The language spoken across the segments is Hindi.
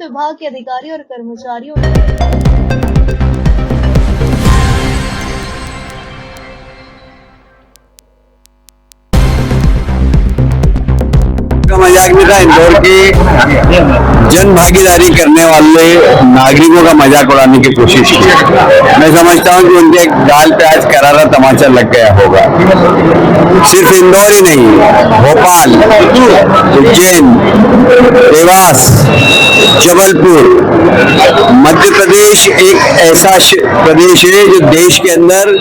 संबंधित विभाग के अधिकारी और कर्मचारियों ने मजाक नहीं था। इंदौर की जन भागीदारी करने वाले नागरिकों का मजाक उड़ाने की कोशिश की। मैं समझता हूं कि उनके गाल पे आज करारा तमाचा लग गया होगा। सिर्फ इंदौर ही नहीं, भोपाल, उज्जैन, देवास, जबलपुर, मध्य प्रदेश एक ऐसा प्रदेश है जो देश के अंदर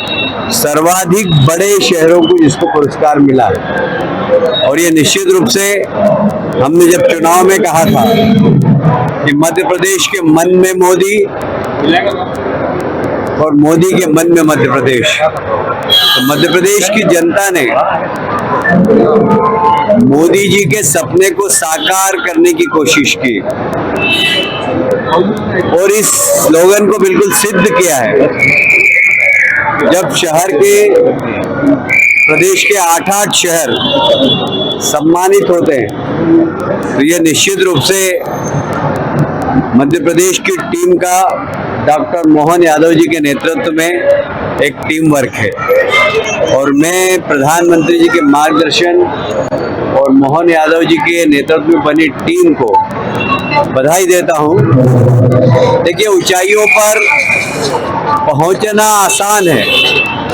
सर्वाधिक बड़े शहरों को जिसको पुरस्कार मिला है। और ये निश्चित रूप से हमने जब चुनाव में कहा था कि मध्य प्रदेश के मन में मोदी और मोदी के मन में मध्य प्रदेश, तो मध्य प्रदेश की जनता ने मोदी जी के सपने को साकार करने की कोशिश की और इस स्लोगन को बिल्कुल सिद्ध किया है। जब शहर के प्रदेश के 8-8 शहर सम्मानित होते हैं तो ये निश्चित रूप से मध्य प्रदेश की टीम का डॉक्टर मोहन यादव जी के नेतृत्व में एक टीम वर्क है। और मैं प्रधानमंत्री जी के मार्गदर्शन और मोहन यादव जी के नेतृत्व में बनी टीम को बधाई देता हूं। देखिए, ऊंचाइयों पर पहुंचना आसान है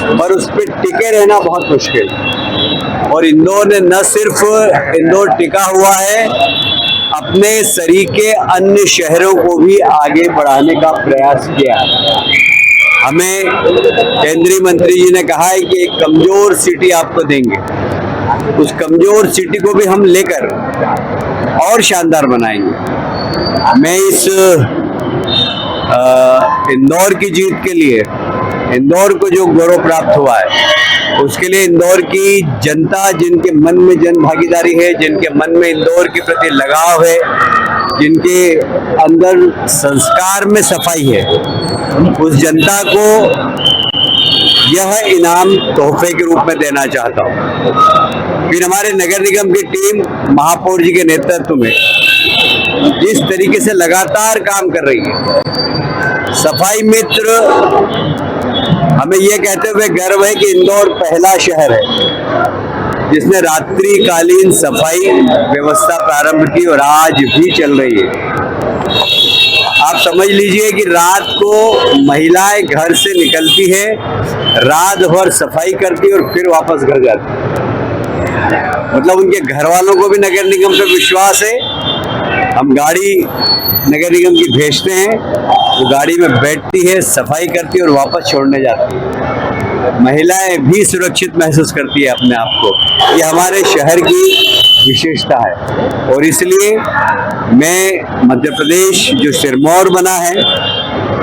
पर उस पर टिके रहना बहुत मुश्किल। और इंदौर ने न सिर्फ इंदौर टिका हुआ है, अपने सरीके अन्य शहरों को भी आगे बढ़ाने का प्रयास किया। हमें केंद्रीय मंत्री जी ने कहा है कि एक कमजोर सिटी आपको देंगे, उस कमजोर सिटी को भी हम लेकर और शानदार बनाएंगे। मैं इस इंदौर की जीत के लिए, इंदौर को जो गौरव प्राप्त हुआ है उसके लिए इंदौर की जनता, जिनके मन में जन भागीदारी है, जिनके मन में इंदौर के प्रति लगाव है, जिनके अंदर संस्कार में सफाई है, उस जनता को यह इनाम तोहफे के रूप में देना चाहता हूँ। फिर हमारे नगर निगम की टीम महापौर जी के नेतृत्व में जिस तरीके से लगातार काम कर रही है, सफाई मित्र, हमें यह कहते हुए गर्व है कि इंदौर पहला शहर है जिसने रात्रिकालीन सफाई व्यवस्था प्रारंभ की और आज भी चल रही है। आप समझ लीजिए कि रात को महिलाएं घर से निकलती है, रात भर सफाई करती है और फिर वापस घर जाती है। मतलब उनके घर वालों को भी नगर निगम पे विश्वास है। हम गाड़ी नगर निगम की भेजते हैं, वो गाड़ी में बैठती है, सफाई करती है और वापस छोड़ने जाती है। महिलाएं भी सुरक्षित महसूस करती है अपने आप को। ये हमारे शहर की विशेषता है और इसलिए मैं मध्य प्रदेश जो सिरमौर बना है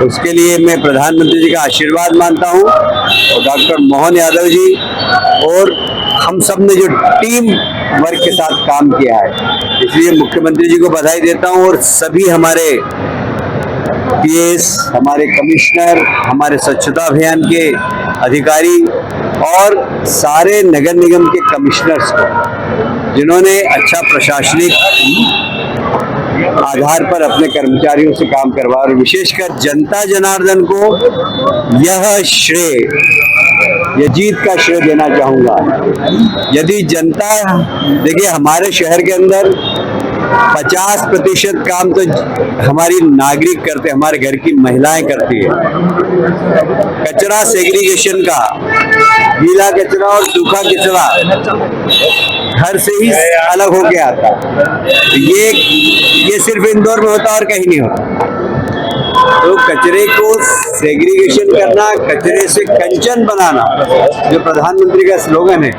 उसके लिए मैं प्रधानमंत्री जी का आशीर्वाद मानता हूं और डॉक्टर मोहन यादव जी और हम सब ने जो टीम वर्क के साथ काम किया है, इसलिए मुख्यमंत्री जी को बधाई देता हूं और सभी हमारे पीएस, हमारे कमिश्नर, हमारे स्वच्छता अभियान के अधिकारी और सारे नगर निगम के कमिश्नर्स को, जिन्होंने अच्छा प्रशासनिक आधार पर अपने कर्मचारियों से काम करवा, और विशेषकर जनता जनार्दन को यह श्रेय, यह जीत का श्रेय देना चाहूंगा। यदि जनता, देखिए हमारे शहर के अंदर 50% काम तो हमारी नागरिक करते, हमारे घर की महिलाएं करती है। कचरा सेग्रीगेशन का, गीला कचरा और सूखा कचरा घर से ही अलग होके आता। तो ये सिर्फ इंदौर में होता और कहीं नहीं होता। तो कचरे को सेग्रीगेशन करना, कचरे से कंचन बनाना, जो प्रधानमंत्री का स्लोगन है,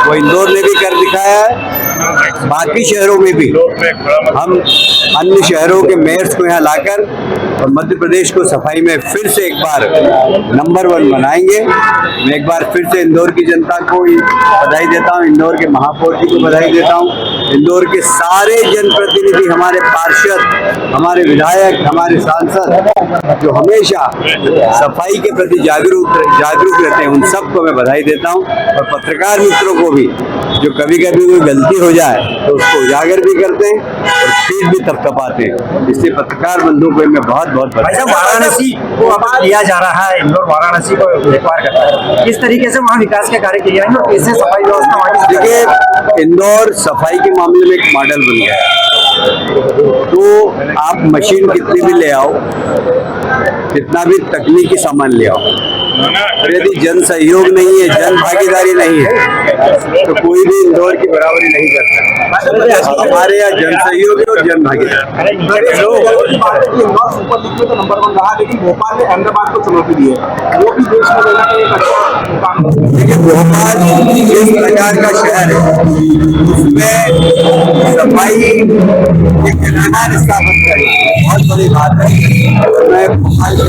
वो इंदौर ने भी कर दिखाया है। बाकी शहरों में भी हम अन्य शहरों के मेयर्स को यहाँ लाकर और मध्य प्रदेश को सफाई में फिर से एक बार नंबर 1 बनाएंगे। मैं एक बार फिर से इंदौर की जनता को बधाई देता हूँ, इंदौर के महापौर जी को बधाई देता हूँ इंदौर के सारे जनप्रतिनिधि, हमारे पार्षद, हमारे विधायक, हमारे सांसद जो हमेशा सफाई के प्रति जागरूक रहते हैं, उन सबको मैं बधाई देता हूं। और पत्रकार मित्रों को भी, जो कभी कभी कोई गलती हो जाए तो उसको उजागर भी करते हैं और पीठ भी थपथपाते हैं, इसलिए पत्रकार बंधुओं को मैं बहुत बहुत भाई साहब, वाराणसी को अब लिया जा रहा है, इंदौर वाराणसी को व्यापार करता है, किस तरीके से वहाँ विकास के कार्य किए जाएंगे और कैसे सफाई व्यवस्था वहाँ की? देखिए, इंदौर सफाई के मामले में एक मॉडल बन गया है। तो आप मशीन कितनी भी ले आओ, कितना भी तकनीकी सामान ले आओ, और यदि जन सहयोग नहीं है, जन भागीदारी नहीं है, तो कोई भी इंदौर की बराबरी नहीं कर सकता। हमारे यहाँ जन सहयोग है और जन भागीदारी। इंदौर सुपर लीग में तो नंबर 1 रहा, लेकिन भोपाल ने अहमदाबाद को चुनौती दी है, वो भी देश में लेना एक अच्छा काम है। देखिए, भोपाल जिस प्रकार का शहर है, उसमें सफाई एक किनारा स्थापित करी, बहुत बड़ी बात है। मैं भोपाल के